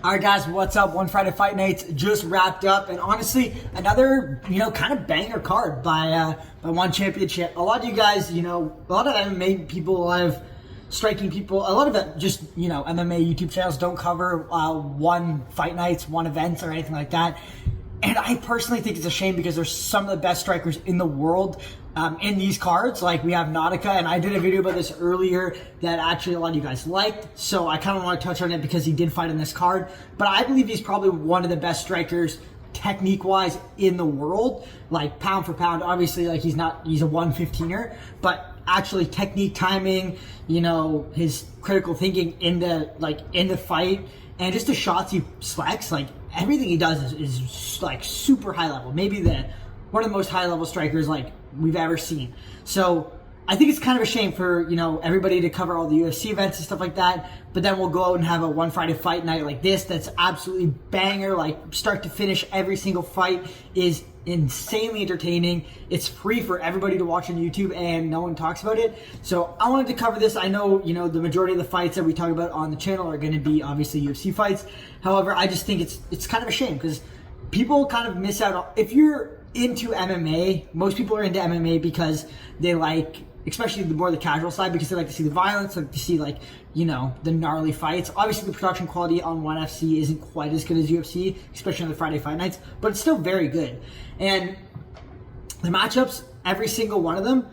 All right, guys, what's up? One Friday Fight Nights just wrapped up, and honestly, another kind of banger card by One Championship. A lot of you guys, a lot of MMA people, a lot of striking people, a lot of it just MMA YouTube channels don't cover one fight nights, one events, or anything like that. And I personally think it's a shame because there's some of the best strikers in the world in these cards. Like we have Nadaka, and I did a video about this earlier that actually a lot of you guys liked. So I kind of want to touch on it because he did fight in this card. But I believe he's probably one of the best strikers technique-wise in the world. Like pound for pound, obviously, like he's a 115er, but actually technique, timing, his critical thinking in the fight, and just the shots he selects, like everything he does is like super high level. Maybe one of the most high level strikers like we've ever seen. So I think it's kind of a shame for everybody to cover all the UFC events and stuff like that, but then we'll go out and have a One Friday Fight Night like this that's absolutely banger, like start to finish. Every single fight is insanely entertaining. It's free for everybody to watch on YouTube, and no one talks about it. So I wanted to cover this. I know the majority of the fights that we talk about on the channel are going to be obviously UFC fights. However, I just think it's kind of a shame because people kind of miss out on, if you're into MMA, most people are into MMA because they like, especially the more the casual side, because they like to see the violence, like to see the gnarly fights. Obviously the production quality on ONE FC isn't quite as good as UFC, especially on the Friday Fight Nights, but it's still very good. And the matchups, every single one of them,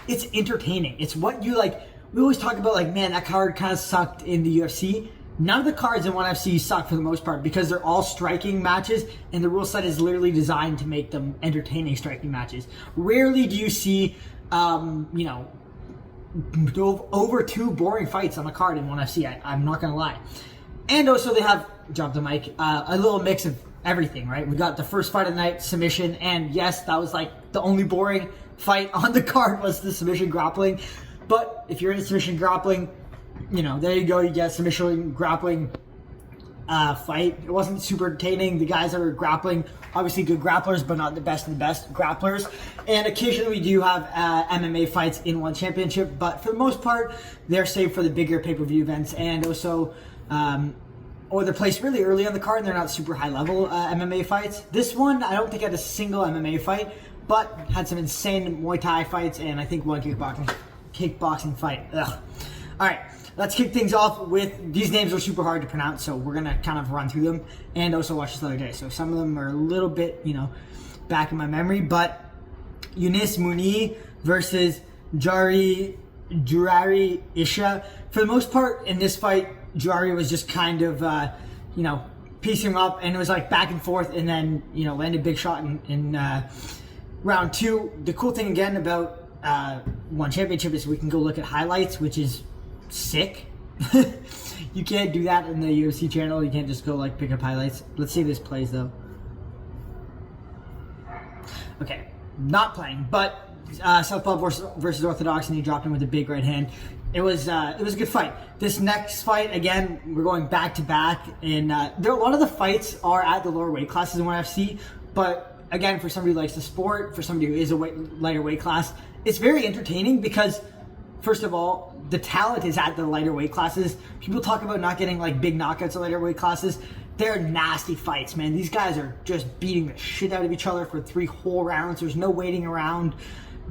it's entertaining. It's what you like. We always talk about like, man, that card kind of sucked in the UFC. None of the cards in ONE FC suck for the most part because they're all striking matches, and the rule set is literally designed to make them entertaining striking matches. Rarely do you see over two boring fights on a card in ONE FC. I'm not gonna lie. And also they have, drop the mic, a little mix of everything, right? We got the first fight of the night, submission, and yes, that was like the only boring fight on the card was the submission grappling. But if you're into submission grappling, there you go, you get submission grappling fight. It wasn't super entertaining. The guys that were grappling, obviously good grapplers, but not the best of the best grapplers. And occasionally we do have MMA fights in One Championship, but for the most part, they're saved for the bigger pay-per-view events, and also, or they're placed really early on the card, and they're not super high-level MMA fights. This one, I don't think had a single MMA fight, but had some insane Muay Thai fights, and I think one kickboxing fight. Ugh. All right. Let's kick things off with, these names are super hard to pronounce, so we're going to kind of run through them and also watch this the other day. So some of them are a little bit, back in my memory, but Yunus Muni versus Jurari Isha. For the most part in this fight, Jurari was just kind of, piecing him up, and it was like back and forth, and then, landed a big shot in round two. The cool thing again about One Championship is we can go look at highlights, which is sick. You can't do that in the UFC channel. You can't just go like pick up highlights. Let's see if this plays though. Okay, not playing, but Southpaw versus Orthodox, and he dropped him with a big right hand. It was a good fight. This next fight, again, we're going back to back, and there a lot of the fights are at the lower weight classes in ONE FC, but again, for somebody who likes the sport, for somebody who is a lighter weight class, it's very entertaining because, first of all, the talent is at the lighter weight classes. People talk about not getting like big knockouts at lighter weight classes. They're nasty fights, man. These guys are just beating the shit out of each other for 3 whole rounds. There's no waiting around.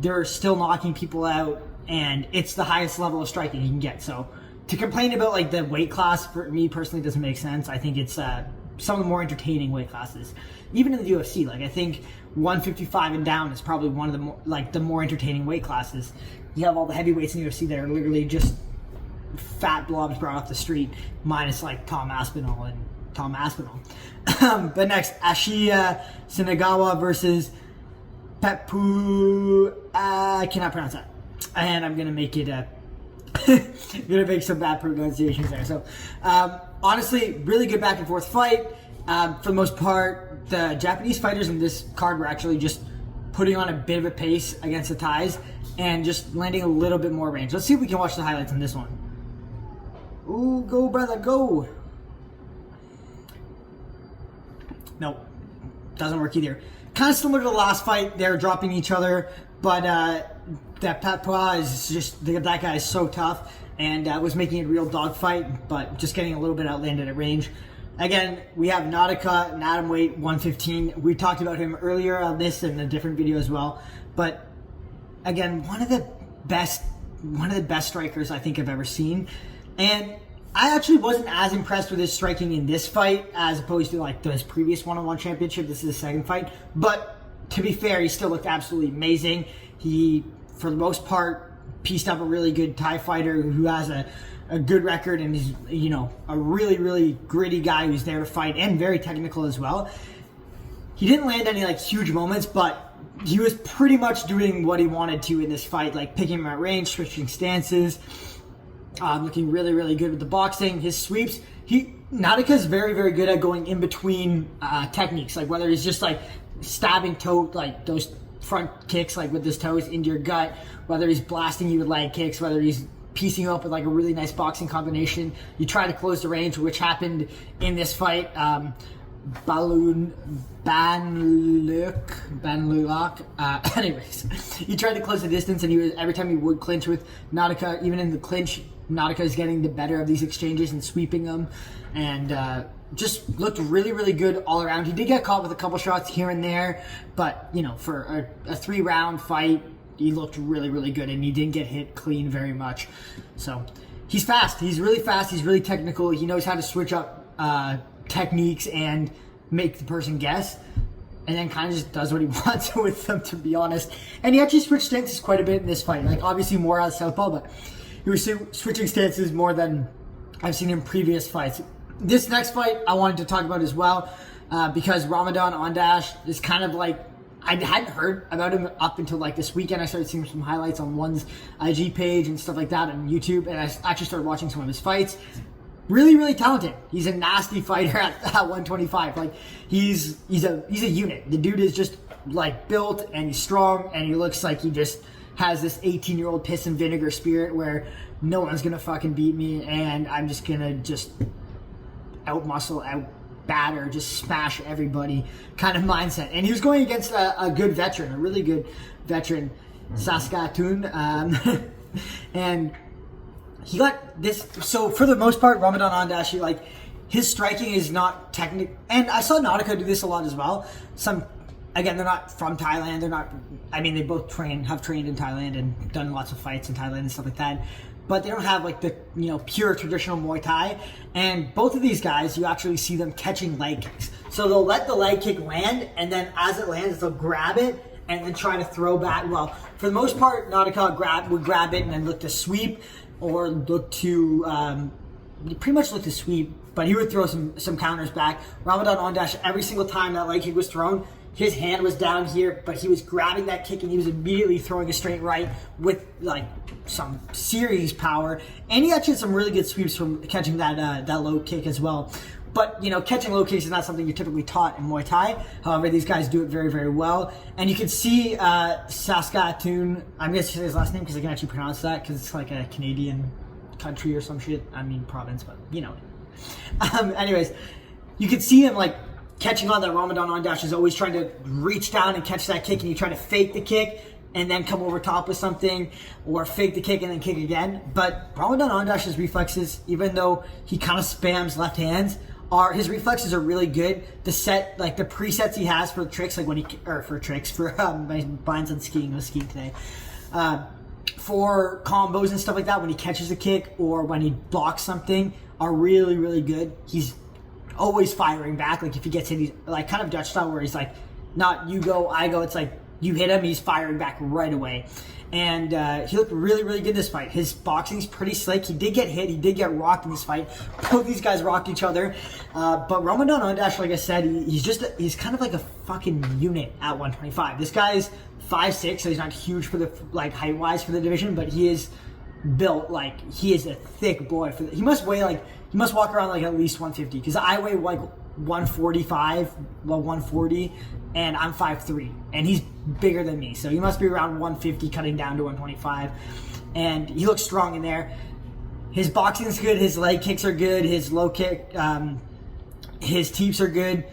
They're still knocking people out, and it's the highest level of striking you can get. So to complain about like the weight class, for me personally, doesn't make sense. I think it's some of the more entertaining weight classes. Even in the UFC, like I think 155 and down is probably one of the more entertaining weight classes. You have all the heavyweights in the UFC that are literally just fat blobs brought off the street, minus like Tom Aspinall. But next, Ashia Senagawa versus Pepu. I cannot pronounce that, and I'm gonna make it. I'm gonna make some bad pronunciations there. So, honestly, really good back and forth fight. For the most part, the Japanese fighters in this card were actually just putting on a bit of a pace against the Thais and just landing a little bit more range. Let's see if we can watch the highlights on this one. Ooh, go brother, go. Nope, doesn't work either. Kind of similar to the last fight, they're dropping each other, but that Patois is just, that guy is so tough, and was making it a real dogfight, but just getting a little bit outlanded at range. Again, we have Nadaka, an atom weight 115. We talked about him earlier on this in a different video as well. But again, one of the best strikers I think I've ever seen. And I actually wasn't as impressed with his striking in this fight as opposed to like his previous one-on-one championship. This is his second fight. But to be fair, he still looked absolutely amazing. He, for the most part, pieced up a really good Thai fighter who has a good record and is, you know, a really, really gritty guy who's there to fight and very technical as well. He didn't land any like huge moments, but he was pretty much doing what he wanted to in this fight, like picking him at range, switching stances, looking really, really good with the boxing. His sweeps, Nadaka's very, very good at going in between techniques, like whether he's just like stabbing toe, like those front kicks like with his toes into your gut, whether he's blasting you with leg kicks, whether he's piecing you up with like a really nice boxing combination. You try to close the range, which happened in this fight. Banlulak. Anyways, he tried to close the distance, and he was, every time he would clinch with Nadaka, even in the clinch, Nadaka is getting the better of these exchanges and sweeping them, and just looked really, really good all around. He did get caught with a couple shots here and there, but you know, for a 3-round fight, he looked really, really good, and he didn't get hit clean very much. So he's fast. He's really fast. He's really technical. He knows how to switch up techniques and make the person guess, and then kind of just does what he wants with them, to be honest. And he actually switched stances quite a bit in this fight. Like, obviously more out of southpaw, but he was switching stances more than I've seen in previous fights. This next fight I wanted to talk about as well, because Ramadan Ondash is kind of like, I hadn't heard about him up until like this weekend. I started seeing some highlights on One's IG page and stuff like that on YouTube, and I actually started watching some of his fights. Really, really talented. He's a nasty fighter at 125. Like, he's a unit. The dude is just like built, and he's strong, and he looks like he just has this 18-year-old piss and vinegar spirit where no one's gonna fucking beat me, and I'm just gonna just batter, just smash everybody kind of mindset. And he was going against a good veteran, a really good veteran, Saskatoon, and he got this. So for the most part, Ramadan Ondash, like, his striking is not technical, and I saw Nadaka do this a lot as well. Again, they're not from Thailand. They're not. I mean, they both have trained in Thailand and done lots of fights in Thailand and stuff like that. But they don't have like the, you know, pure traditional Muay Thai. And both of these guys, you actually see them catching leg kicks. So they'll let the leg kick land, and then as it lands, they'll grab it and then try to throw back. Well, for the most part, Nadaka would grab it and then look to sweep, or look to pretty much look to sweep. But he would throw some counters back. Ramadan Ondash, every single time that leg kick was thrown, his hand was down here, but he was grabbing that kick and he was immediately throwing a straight right with like some serious power. And he actually had some really good sweeps from catching that low kick as well. But, you know, catching low kicks is not something you're typically taught in Muay Thai. However, these guys do it very, very well. And you can see Saskatoon, I'm going to say his last name because I can actually pronounce that because it's like a Canadian country or some shit. I mean province, but you know. Anyways, you can see him like catching on that. Ramadan Ondash is always trying to reach down and catch that kick, and you try to fake the kick and then come over top with something, or fake the kick and then kick again. But Ramadan Ondash's reflexes, even though he kind of spams left hands, his reflexes are really good. The presets he has for tricks, like when he, or for tricks, for my mind's on skiing, I was skiing today. For combos and stuff like that, when he catches a kick or when he blocks something, are really, really good. He's always firing back. Like if he gets hit, he's like kind of Dutch style where he's like, not you go, I go. It's like you hit him, he's firing back right away. And he looked really, really good this fight. His boxing's pretty slick. He did get hit. He did get rocked in this fight. Both these guys rocked each other. But Ramadan Ondash, like I said, he's kind of like a fucking unit at 125. This guy's 5'6", so he's not huge for the height-wise for the division, but he is built like he is a thick boy. He must walk around like at least 150, because I weigh like 140, and I'm 5'3", and he's bigger than me, so he must be around 150 cutting down to 125, and he looks strong in there. His boxing's good, his leg kicks are good, his low kick, his teeps are good,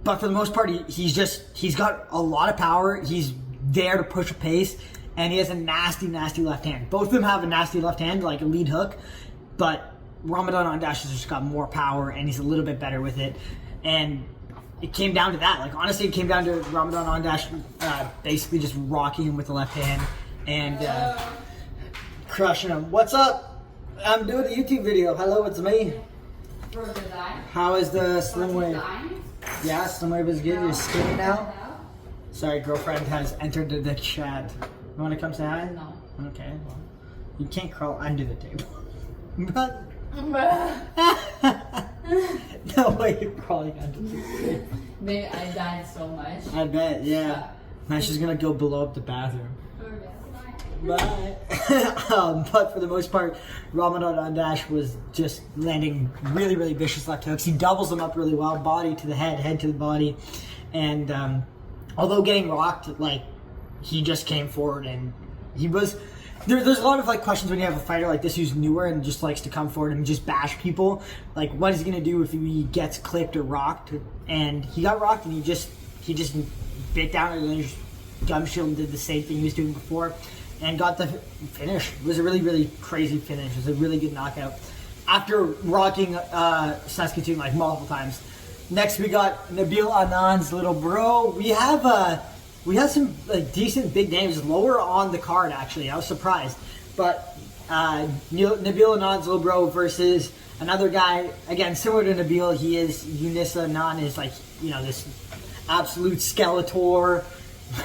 but for the most part he's got a lot of power. He's there to push a pace, and he has a nasty left hand. Both of them have a nasty left hand, like a lead hook, but Ramadan Ondash has just got more power, and he's a little bit better with it. And it came down to that. Like, honestly, it came down to Ramadan Ondash basically just rocking him with the left hand and crushing him. What's up? I'm doing a YouTube video. Hello, it's me. How is the slim wave? Yeah, slim wave is good. You're skinny now? Sorry, girlfriend has entered the chat. You want to come say hi? No. Okay, well, you can't crawl under the table. No way you're crawling under the table. Babe, I died so much. I bet, yeah. Now she's gonna go blow up the bathroom. Bye. But for the most part, Ramadan Ondash was just landing really, really vicious left hooks. He doubles them up really well, body to the head, head to the body. And although getting rocked, like, he just came forward and he was... There's a lot of like questions when you have a fighter like this who's newer and just likes to come forward and just bash people. Like, what is he gonna do if he gets clipped or rocked? And he got rocked and he just bit down and then his gum shield and did the same thing he was doing before and got the finish. It was a really, really crazy finish. It was a really good knockout. After rocking Saskatoon like multiple times. Next we got Nabil Anand's little bro. We have some like decent big names lower on the card, actually. I was surprised. But Nabil Anand's little bro versus another guy, again, similar to Nabil. He is, Yunisa Anand is like, you know, this absolute Skeletor,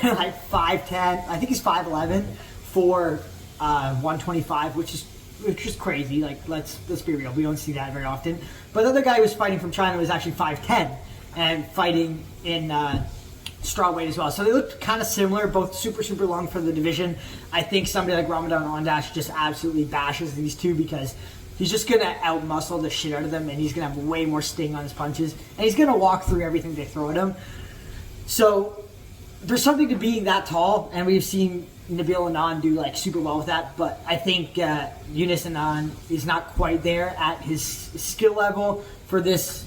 like 5'10". I think he's 5'11" for 125, which is crazy. Like, let's be real. We don't see that very often. But the other guy who was fighting from China was actually 5'10" and fighting in... strawweight as well. So they looked kind of similar, both super, super long for the division. I think somebody like Ramadan Ondash just absolutely bashes these two because he's just going to outmuscle the shit out of them and he's going to have way more sting on his punches and he's going to walk through everything they throw at him. So there's something to being that tall, and we've seen Nabil Anand do like super well with that, but I think Yunus Anand is not quite there at his skill level for this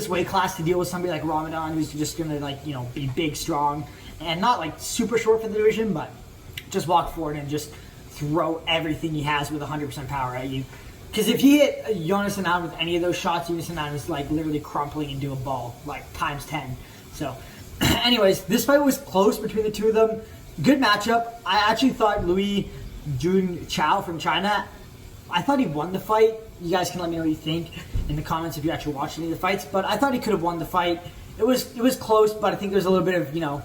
weight class to deal with somebody like Ramadan, who's just gonna, like, you know, be big, strong, and not like super short for the division, but just walk forward and just throw everything he has with 100% power at you. Because if he hit Jonas Anand with any of those shots, Jonas Anand is like literally crumpling into a ball, like times 10. So, anyways, this fight was close between the two of them. Good matchup. I actually thought Louis Jun Chao from China, I thought he won the fight. You guys can let me know what you think in the comments if you actually watched any of the fights. But I thought he could have won the fight. It was close, but I think there's a little bit of, you know,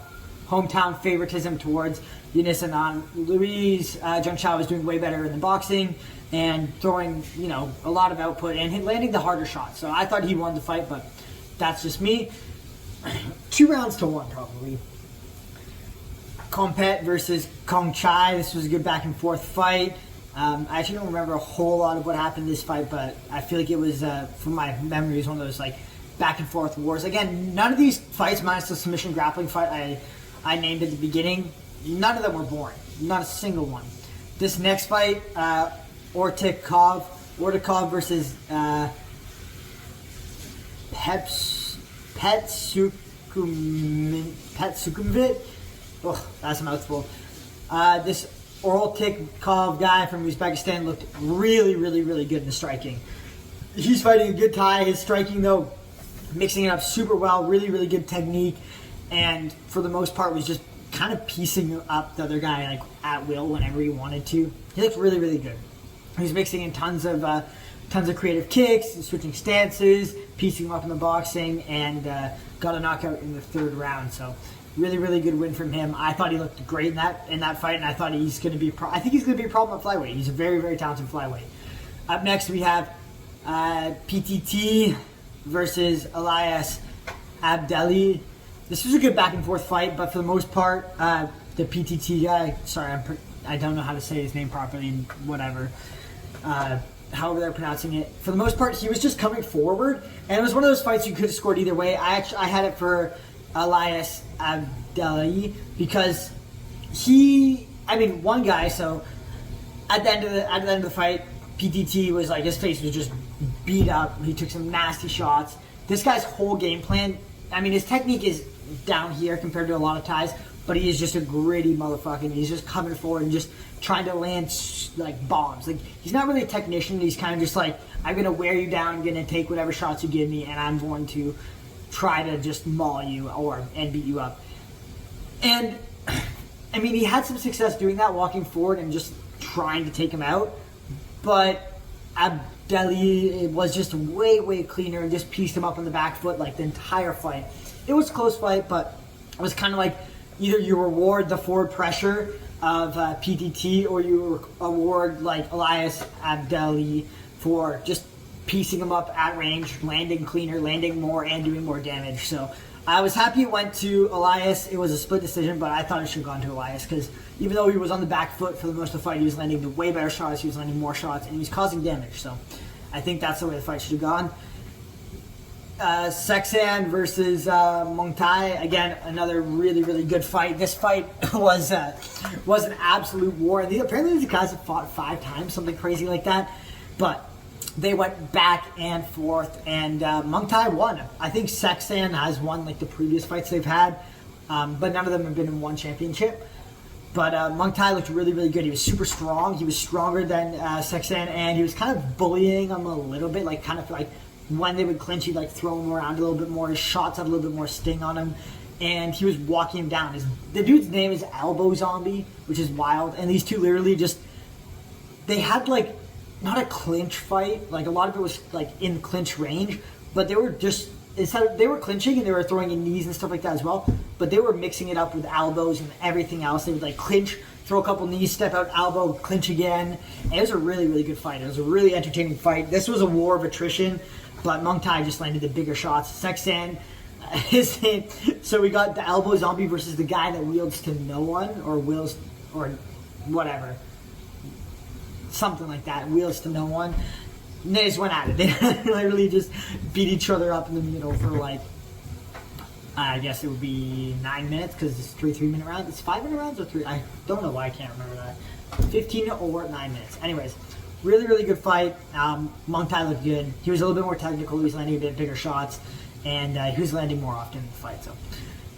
hometown favoritism towards Yunus Anand. Louis Jun Chao was doing way better in the boxing and throwing, you know, a lot of output and landing the harder shots. So I thought he won the fight, but that's just me. 2 rounds to 1 probably. Kompet versus Kong Chai. This was a good back and forth fight. I actually don't remember a whole lot of what happened in this fight, but I feel like it was, from my memory, it was one of those like back and forth wars. Again, none of these fights, minus the submission grappling fight I named at the beginning, none of them were boring. Not a single one. This next fight, Ortikov versus Petsukumvit. Oh, that's a mouthful. This Ortikov guy from Uzbekistan looked really, really, really good in the striking. He's fighting a good Thai. His striking, though, mixing it up super well. Really, really good technique. And for the most part, was just kind of piecing up the other guy like at will whenever he wanted to. He looked really, really good. He's mixing in tons of creative kicks, switching stances, piecing him up in the boxing, and got a knockout in the 3rd round. So really, really good win from him. I thought he looked great in that fight, and I thought he's going to be. I think he's going to be a problem at flyweight. He's a very, very talented flyweight. Up next, we have PTT versus Elias Abdelli. This was a good back and forth fight, but for the most part, the PTT guy. Sorry, I don't know how to say his name properly. Whatever. However they're pronouncing it. For the most part, he was just coming forward, and it was one of those fights you could have scored either way. I had it for Elias Abdelli because one guy. So at the end of the fight, PTT was like, his face was just beat up. He took some nasty shots. This guy's whole game plan, his technique is down here compared to a lot of Thais, but he is just a gritty motherfucker. He's just coming forward and just trying to land like bombs. Like, he's not really a technician. He's kind of just like, I'm gonna wear you down. I'm gonna take whatever shots you give me, and I'm going to try to just maul you and beat you up. And I mean, he had some success doing that, walking forward and just trying to take him out. But Abdelli was just way cleaner and just pieced him up on the back foot like the entire fight. It was a close fight, but it was kind of like either you reward the forward pressure of PTT or you award like Elias Abdelli for just piecing him up at range, landing cleaner, landing more, and doing more damage. So I was happy it went to Elias. It was a split decision, but I thought it should have gone to Elias because even though he was on the back foot for the most of the fight, he was landing the way better shots, he was landing more shots, and he was causing damage. So I think that's the way the fight should have gone. Sexan versus Mongtai. Again, another really good fight. This fight was an absolute war. Apparently these guys have fought 5 times, something crazy like that. But they went back and forth, and Mongtai won. I think Sexan has won like the previous fights they've had, but none of them have been in one championship. But Mongtai looked really good. He was super strong. He was stronger than Sexan, and he was kind of bullying him a little bit, like kind of like when they would clinch, he'd like throw him around a little bit more. His shots had a little bit more sting on him, and he was walking him down. The dude's name is Elbow Zombie, which is wild. And these two literally just, they had like, not a clinch fight, like a lot of it was like in clinch range, but they were just, instead they were clinching and they were throwing in knees and stuff like that as well, but they were mixing it up with elbows and everything else. They would like clinch, throw a couple knees, step out, elbow, clinch again. And it was a really good fight. It was a really entertaining fight. This was a war of attrition, but Mongtai just landed the bigger shots. Sexan, so we got the Elbow Zombie versus the guy that wields to no one, or wills, or whatever. Something like that, wheels to no one. And they just went at it. They literally just beat each other up in the middle for like, I guess it would be 9 minutes because it's 3-minute rounds. It's 5-minute rounds or 3? I don't know why I can't remember that. 15 or 9 minutes. Anyways, really good fight. Mongtai looked good. He was a little bit more technical. He was landing a bit bigger shots, and he was landing more often in the fight. So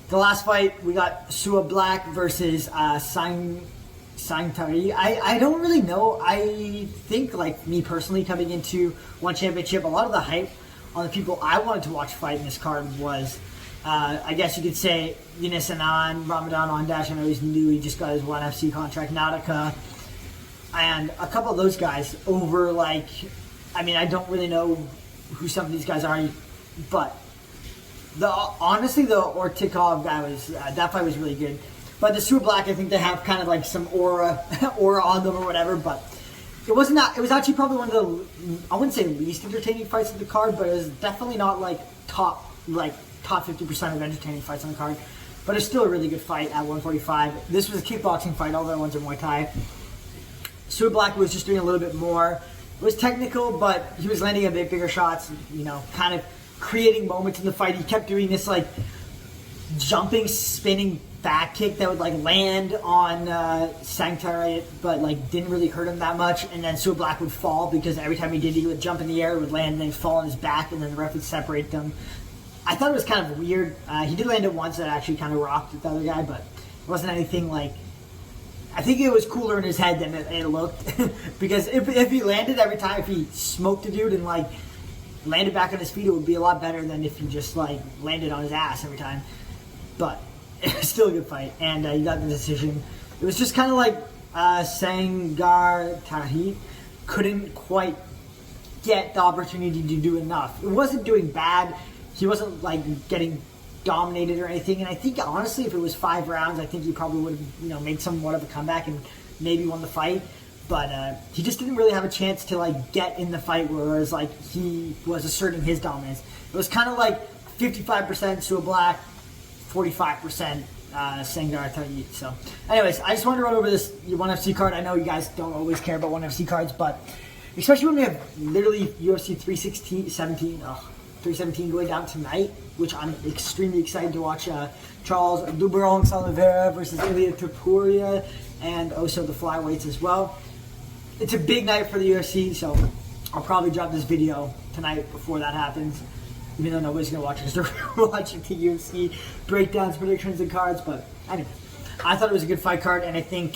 the last fight, we got Sua Black versus Sangtari. I don't really know. I think, like me personally, coming into one championship, a lot of the hype on the people I wanted to watch fight in this card was, I guess you could say, Yunus Anand, Ramadan Ondash. I know he's new. He just got his 1FC contract. Nadaka. And a couple of those guys over, like, I mean, I don't really know who some of these guys are, but honestly, the Ortikov guy was, that fight was really good. But the Super Black, I think they have kind of like some aura on them or whatever. But it wasn't that. It was actually probably one of the, I wouldn't say least entertaining fights of the card, but it was definitely not like top 50% of entertaining fights on the card. But it's still a really good fight at 145. This was a kickboxing fight. All the other ones are Muay Thai. Super Black was just doing a little bit more. It was technical, but he was landing a bit bigger shots. You know, kind of creating moments in the fight. He kept doing this like jumping, spinning back kick that would like land on Sangtari, but like didn't really hurt him that much. And then Sua Black would fall because every time he did, he would jump in the air, would land, and then fall on his back, and then the ref would separate them. I thought it was kind of weird. He did land it once that actually kind of rocked the other guy, but it wasn't anything like. I think it was cooler in his head than it looked because if he landed every time, if he smoked a dude and like landed back on his feet, it would be a lot better than if he just like landed on his ass every time. But it was still a good fight, and he got the decision. It was just kind of like Sangar Tahit couldn't quite get the opportunity to do enough. It wasn't doing bad. He wasn't like getting dominated or anything. And I think honestly, if it was 5 rounds, I think he probably would have made somewhat of a comeback and maybe won the fight. But he just didn't really have a chance to like get in the fight, whereas like he was asserting his dominance. It was kind of like 55% Sua Black, 45% Sangar Tahit. So anyways, I just wanted to run over this 1FC card. I know you guys don't always care about 1FC cards, but especially when we have literally UFC 317 going down tonight, which I'm extremely excited to watch. Charles Duberong Oliveira versus Ilya Topuria, and also the flyweights as well. It's a big night for the UFC, so I'll probably drop this video tonight before that happens, even though nobody's going to watch it because they're watching the UFC breakdowns, predictions, and cards. But anyway, I thought it was a good fight card, and I think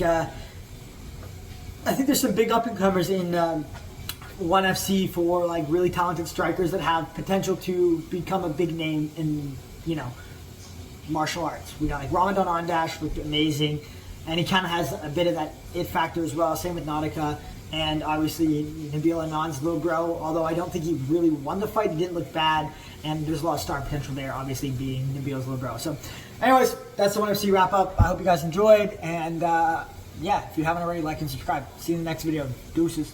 there's some big up-and-comers in ONE FC for like really talented strikers that have potential to become a big name in, you know, martial arts. We got like Ramadan Ondash, looked amazing, and he kind of has a bit of that it factor as well. Same with Nadaka, and obviously Nabil Anand's little bro, although I don't think he really won the fight. He didn't look bad, and there's a lot of star potential there, obviously being Nabil's little bro. So anyways, that's the ONE FC wrap up. I hope you guys enjoyed, and yeah, if you haven't already, like and subscribe. See you in the next video. Deuces.